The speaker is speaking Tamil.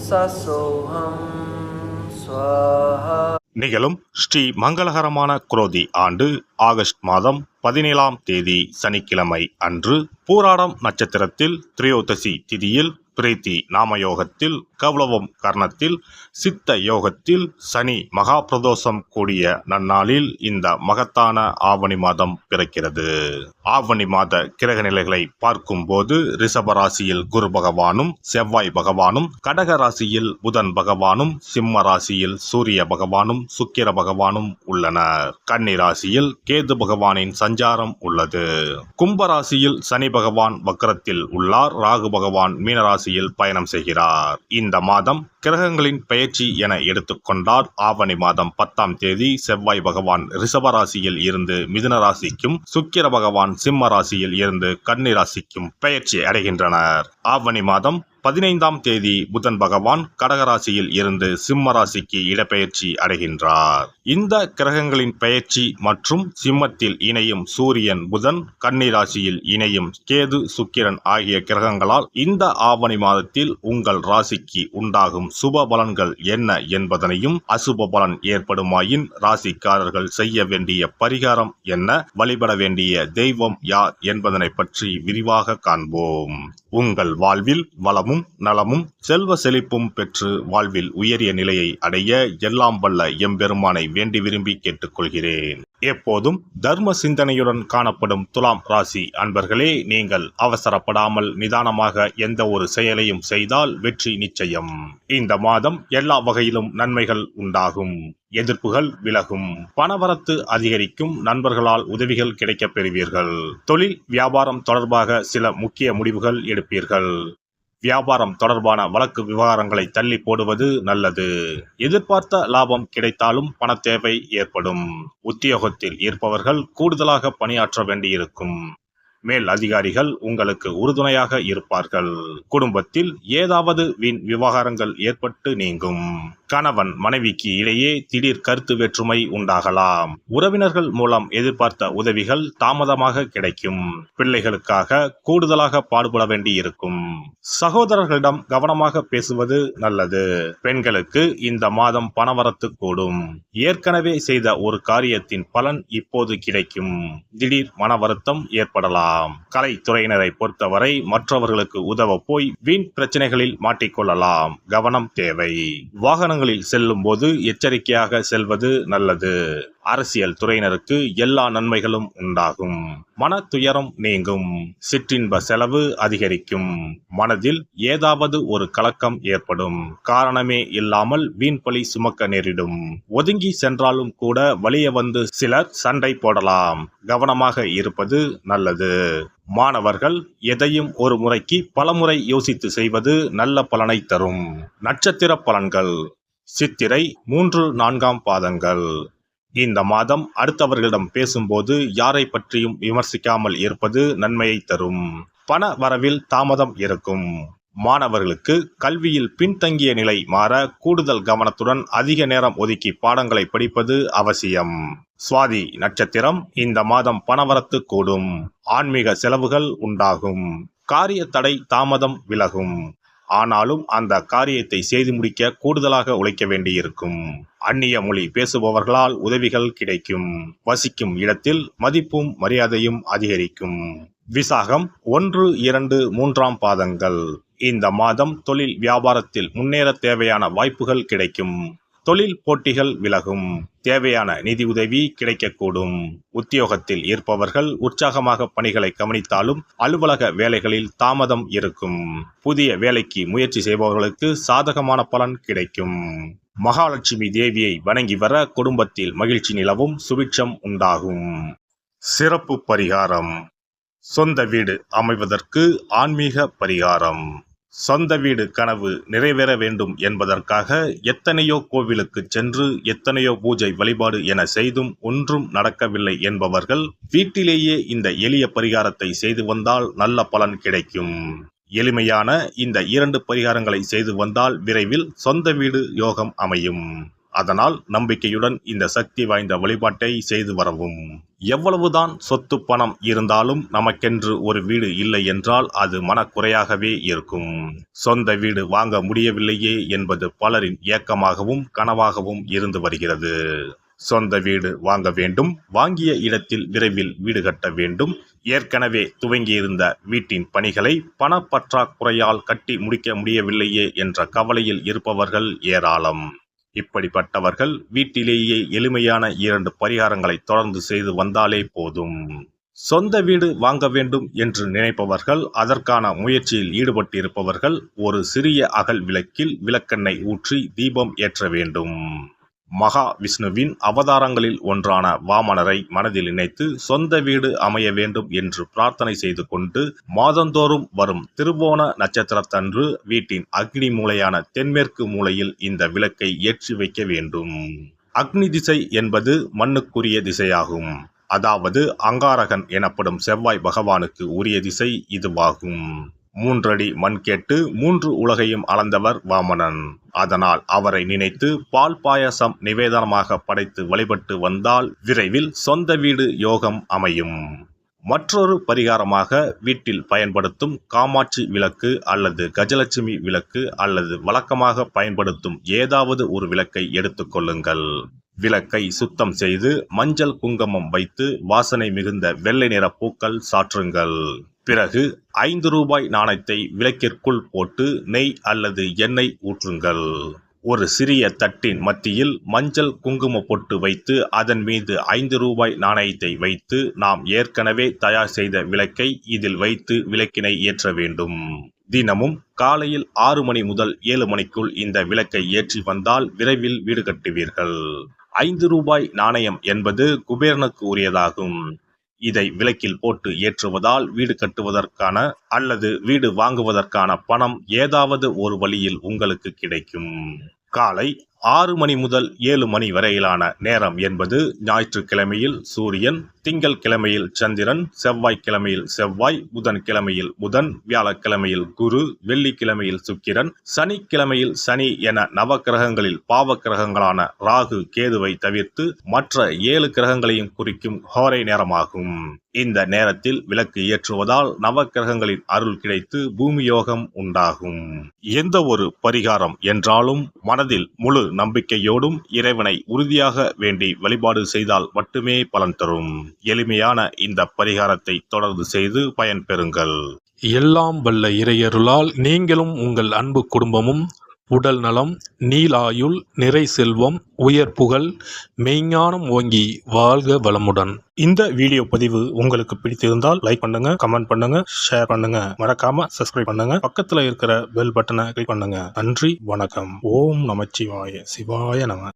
சசோஹம் ஸ்வாஹா. நிகழும் ஸ்ரீ மங்களகரமான குரோதி ஆண்டு ஆகஸ்ட் மாதம் 17ஆம் தேதி சனிக்கிழமை அன்று பூராடம் நட்சத்திரத்தில் திரையோதசி திதியில் பிரீத்தி நாமயோகத்தில் கௌளவம் கர்ணத்தில் சித்த யோகத்தில் சனி மகா பிரதோஷம் கூடிய நன்னாளில் இந்த மகத்தான ஆவணி மாதம் பிறக்கிறது. ஆவணி மாத கிரக நிலைகளை பார்க்கும்போது ரிஷப ராசியில் குரு பகவானும் செவ்வாய் பகவானும், கடக ராசியில் புதன் பகவானும், சிம்ம ராசியில் சூரிய பகவானும் சுக்கிர பகவானும் உள்ளனர். கன்னி ராசியில் கேது பகவானின் சஞ்சாரம் உள்ளது. கும்பராசியில் சனி பகவான் வக்ரத்தில் உள்ளார். ராகு பகவான் மீனராசியில் பயணம் செய்கிறார். இந்த மாதம் கிரகங்களின் பெயர்ச்சி என எடுத்துக்கொண்டால் ஆவணி மாதம் 10ஆம் தேதி செவ்வாய் பகவான் ரிஷப ராசியில் இருந்து மிதுன ராசிக்கும், சுக்கிர பகவான் சிம்ம ராசியில் இருந்து கன்னி ராசிக்கும் பெயர்ச்சி அடைகின்றனர். ஆவணி மாதம் 15ஆம் தேதி புதன் பகவான் கடகராசியில் இருந்து சிம்ம ராசிக்கு இடப்பெயர்ச்சி அடைகின்றார். இந்த கிரகங்களின் பெயர்ச்சி மற்றும் சிம்மத்தில் இணையும் சூரியன் புதன், கன்னி ராசியில் இணையும் கேது சுக்கிரன் ஆகிய கிரகங்களால் இந்த ஆவணி மாதத்தில் உங்கள் ராசிக்கு உண்டாகும் சுப பலன்கள் என்ன என்பதனையும், அசுப பலன் ஏற்படுமாயின் ராசிக்காரர்கள் செய்ய வேண்டிய பரிகாரம் என்ன, வழிபட வேண்டிய தெய்வம் யார் என்பதனை பற்றி விரிவாக காண்போம். உங்கள் வாழ்வில் வளமும் நலமும் செல்வ செழிப்பும் பெற்று வாழ்வில் உயரிய நிலையை அடைய எல்லாம் வல்ல எம்பெருமானை வேண்டி விரும்பி கேட்டுக்கொள்கிறேன். எப்போதும் தர்ம சிந்தனையுடன் காணப்படும் துலாம் ராசி அன்பர்களே, நீங்கள் அவசரப்படாமல் நிதானமாக எந்த ஒரு செயலையும் செய்தால் வெற்றி நிச்சயம். இந்த மாதம் எல்லா வகையிலும் நன்மைகள் உண்டாகும். எதிர்ப்புகள் விலகும். பணவரத்து அதிகரிக்கும். நண்பர்களால் உதவிகள் கிடைக்கப் பெறுவீர்கள். தொழில் வியாபாரம் தொடர்பாக சில முக்கிய முடிவுகள் எடுப்பீர்கள். வியாபாரம் தொடர்பான வழக்கு விவகாரங்களை தள்ளி போடுவது நல்லது. எதிர்பார்த்த லாபம் கிடைத்தாலும் பண தேவை ஏற்படும். உத்தியோகத்தில் இருப்பவர்கள் கூடுதலாக பணியாற்ற வேண்டியிருக்கும். மேல் அதிகாரிகள் உங்களுக்கு உறுதுணையாக இருப்பார்கள். குடும்பத்தில் ஏதாவது வீண் விவகாரங்கள் ஏற்பட்டு நீங்கும். கணவன் மனைவிக்கு இடையே திடீர் கருத்து வேற்றுமை உண்டாகலாம். உறவினர்கள் மூலம் எதிர்பார்த்த உதவிகள் தாமதமாக கிடைக்கும். பிள்ளைகளுக்காக கூடுதலாக பாடுபட வேண்டி இருக்கும். சகோதரர்களிடம் கவனமாக பேசுவது நல்லது. பெண்களுக்கு இந்த மாதம் பணவரத்து கூடும். ஏற்கனவே செய்த ஒரு காரியத்தின் பலன் இப்போது கிடைக்கும். திடீர் மன வருத்தம் ஏற்படலாம். கலைத்துறையினரை பொறுத்தவரை மற்றவர்களுக்கு உதவ போய் வீண் பிரச்சனைகளில் மாட்டிக்கொள்ளலாம். கவனம் தேவை. வாகனங்களில் செல்லும் போது எச்சரிக்கையாக செல்வது நல்லது. அரசியல் துறையினருக்கு எல்லா நன்மைகளும் உண்டாகும். மன துயரம் நீங்கும். சிற்றின்ப செலவு அதிகரிக்கும். மனதில் ஏதாவது ஒரு கலக்கம் ஏற்படும். காரணமே இல்லாமல் வீண்பழி சுமக்க நேரிடும். ஒதுங்கி சென்றாலும் கூட வலிய வந்து சிலர் சண்டை போடலாம். கவனமாக இருப்பது நல்லது. மாணவர்கள் எதையும் ஒரு முறைக்கு பலமுறை யோசித்து செய்வது நல்ல பலனை தரும். நட்சத்திர பலன்கள். சித்திரை 3-4ஆம் பாதங்கள். இந்த மாதம் அடுத்தவர்களிடம் பேசும்போது யாரை பற்றியும் விமர்சிக்காமல் இருப்பது நன்மையை தரும். பண வரவில் தாமதம் இருக்கும். மாணவர்களுக்கு கல்வியில் பின்தங்கிய நிலை மாற கூடுதல் கவனத்துடன் அதிக நேரம் ஒதுக்கி பாடங்களை படிப்பது அவசியம். சுவாதி நட்சத்திரம். இந்த மாதம் பணவரத்து கூடும். ஆன்மீக செலவுகள் உண்டாகும். காரிய தடை தாமதம் விலகும். ஆனாலும் அந்த காரியத்தை செய்து முடிக்க கூடுதலாக உழைக்க வேண்டியிருக்கும். அந்நிய மொழி பேசுபவர்களால் உதவிகள் கிடைக்கும். வசிக்கும் இடத்தில் மதிப்பும் மரியாதையும் அதிகரிக்கும். விசாகம் 1-2-3ஆம் பாதங்கள். இந்த மாதம் தொழில் வியாபாரத்தில் முன்னேற தேவையான வாய்ப்புகள் கிடைக்கும். தொழில் போட்டிகள் விலகும். தேவையான நிதி உதவி கிடைக்கக்கூடும். உத்தியோகத்தில் இருப்பவர்கள் உற்சாகமாக பணிகளை கவனித்தாலும் அலுவலக வேலைகளில் தாமதம் இருக்கும். புதிய வேலைக்கு முயற்சி செய்பவர்களுக்கு சாதகமான பலன் கிடைக்கும். மகாலட்சுமி தேவியை வணங்கி வர குடும்பத்தில் மகிழ்ச்சி நிலவும். சுபிட்சம் உண்டாகும். சிறப்பு பரிகாரம். சொந்த வீடு அமைவதற்கு ஆன்மீக பரிகாரம். சொந்த வீடு கனவு நிறைவேற வேண்டும் என்பதற்காக எத்தனையோ கோவிலுக்கு சென்று எத்தனையோ பூஜை வழிபாடு என செய்தும் ஒன்றும் நடக்கவில்லை என்பவர்கள் வீட்டிலேயே இந்த எளிய பரிகாரத்தை செய்து வந்தால் நல்ல பலன் கிடைக்கும். எளிமையான இந்த 2 பரிகாரங்களை செய்து வந்தால் விரைவில் சொந்த வீடு யோகம் அமையும். அதனால் நம்பிக்கையுடன் இந்த சக்தி வாய்ந்த வழிபாட்டை செய்து வரவும். எவ்வளவுதான் சொத்து பணம் இருந்தாலும் நமக்கென்று ஒரு வீடு இல்லை என்றால் அது மனக்குறையாகவே இருக்கும். சொந்த வீடு வாங்க முடியவில்லையே என்பது பலரின் ஏக்கமாகவும் கனவாகவும் இருந்து வருகிறது. சொந்த வீடு வாங்க வேண்டும், வாங்கிய இடத்தில் விரைவில் வீடு கட்ட வேண்டும், ஏற்கனவே துவங்கியிருந்த வீட்டின் பணிகளை பணப்பற்றாக்குறையால் கட்டி முடிக்க முடியவில்லையே என்ற கவலையில் இருப்பவர்கள் ஏராளம். இப்படிப்பட்டவர்கள் வீட்டிலேயே எளிமையான 2 பரிகாரங்களை தொடர்ந்து செய்து வந்தாலே போதும். சொந்த வீடு வாங்க வேண்டும் என்று நினைப்பவர்கள், அதற்கான முயற்சியில் ஈடுபட்டிருப்பவர்கள் ஒரு சிறிய அகல் விளக்கில் விளக்கெண்ணெய் ஊற்றி தீபம் ஏற்ற வேண்டும். மகா விஷ்ணுவின் அவதாரங்களில் ஒன்றான வாமனரை மனதில் நினைத்து சொந்த வீடு அமைய வேண்டும் என்று பிரார்த்தனை செய்து கொண்டு மாதந்தோறும் வரும் திருவோண நட்சத்திரத்தன்று வீட்டின் அக்னி மூலையான தென்மேற்கு மூலையில் இந்த விளக்கை ஏற்றி வைக்க வேண்டும். அக்னி திசை என்பது மண்ணுக்குரிய திசையாகும். அதாவது அங்காரகன் எனப்படும் செவ்வாய் பகவானுக்கு உரிய திசை இதுவாகும். 3 அடி மண் கேட்டு 3 உலகையும் அளந்தவர் வாமனன். அதனால் அவரை நினைத்து பால் பாயசம் நிவேதனமாக படைத்து வழிபட்டு வந்தால் விரைவில் சொந்த வீடு யோகம் அமையும். மற்றொரு பரிகாரமாக வீட்டில் பயன்படுத்தும் காமாட்சி விளக்கு அல்லது கஜலட்சுமி விளக்கு அல்லது வழக்கமாக பயன்படுத்தும் ஏதாவது ஒரு விளக்கை எடுத்துக்கொள்ளுங்கள். விளக்கை சுத்தம் செய்து மஞ்சள் குங்குமம் வைத்து வாசனை மிகுந்த வெள்ளை நிற பூக்கள் சாற்றுங்கள். பிறகு 5 ரூபாய் நாணயத்தை விளக்கிற்குள் போட்டு நெய் அல்லது எண்ணெய் ஊற்றுங்கள். ஒரு சிறிய தட்டின் மத்தியில் மஞ்சள் குங்கும பொட்டு வைத்து அதன் மீது 5 ரூபாய் நாணயத்தை வைத்து நாம் ஏற்கனவே தயார் செய்த விளக்கை இதில் வைத்து விளக்கினை ஏற்ற வேண்டும். தினமும் காலையில் 6 மணி முதல் 7 மணிக்குள் இந்த விளக்கை ஏற்றி வந்தால் விரைவில் வீடு கட்டுவீர்கள். 5 ரூபாய் நாணயம் என்பது குபேரனுக்கு உரியதாகும். இதை விளக்கில் போட்டு ஏற்றுவதால் வீடு கட்டுவதற்கான அல்லது வீடு வாங்குவதற்கான பணம் ஏதாவது ஒரு வழியில் உங்களுக்கு கிடைக்கும். காலை 6 மணி முதல் 7 மணி வரையிலான நேரம் என்பது ஞாயிற்றுக்கிழமையில் சூரியன், திங்கள் கிழமையில் சந்திரன், செவ்வாய்க்கிழமையில் செவ்வாய், புதன் கிழமையில் புதன், வியாழக்கிழமையில் குரு, வெள்ளிக்கிழமையில் சுக்கிரன், சனிக்கிழமையில் சனி என நவக்கிரகங்களில் பாவ கிரகங்களான ராகு கேதுவை தவிர்த்து மற்ற 7 கிரகங்களையும் குறிக்கும் ஹோரை நேரமாகும். இந்த நேரத்தில் விளக்கு ஏற்றுவதால் நவக்கிரகங்களின் அருள் கிடைத்து பூமி யோகம் உண்டாகும். எந்த ஒரு பரிகாரம் என்றாலும் மனதில் முழு நம்பிக்கையோடும் இறைவனை உறுதியாக வேண்டி வழிபாடு செய்தால் மட்டுமே பலன் தரும். எளிமையான இந்த பரிகாரத்தை தொடர்ந்து செய்து பயன்பெறுங்கள். எல்லாம் வல்ல இறையருளால் நீங்களும் உங்கள் அன்பு குடும்பமும் உடல் நலம், நீலாயுள், நிறை செல்வம், உயர் புகழ், மெய்ஞானம் ஓங்கி வாழ்க வளமுடன். இந்த வீடியோ பதிவு உங்களுக்கு பிடித்திருந்தால் லைக் பண்ணுங்க, கமெண்ட் பண்ணுங்க, ஷேர் பண்ணுங்க, மறக்காம சப்ஸ்கிரைப் பண்ணுங்க, பக்கத்துல இருக்கிற பெல் பட்டனை கிளிக் பண்ணுங்க. நன்றி, வணக்கம். ஓம் நமச்சிவாய, சிவாய நம.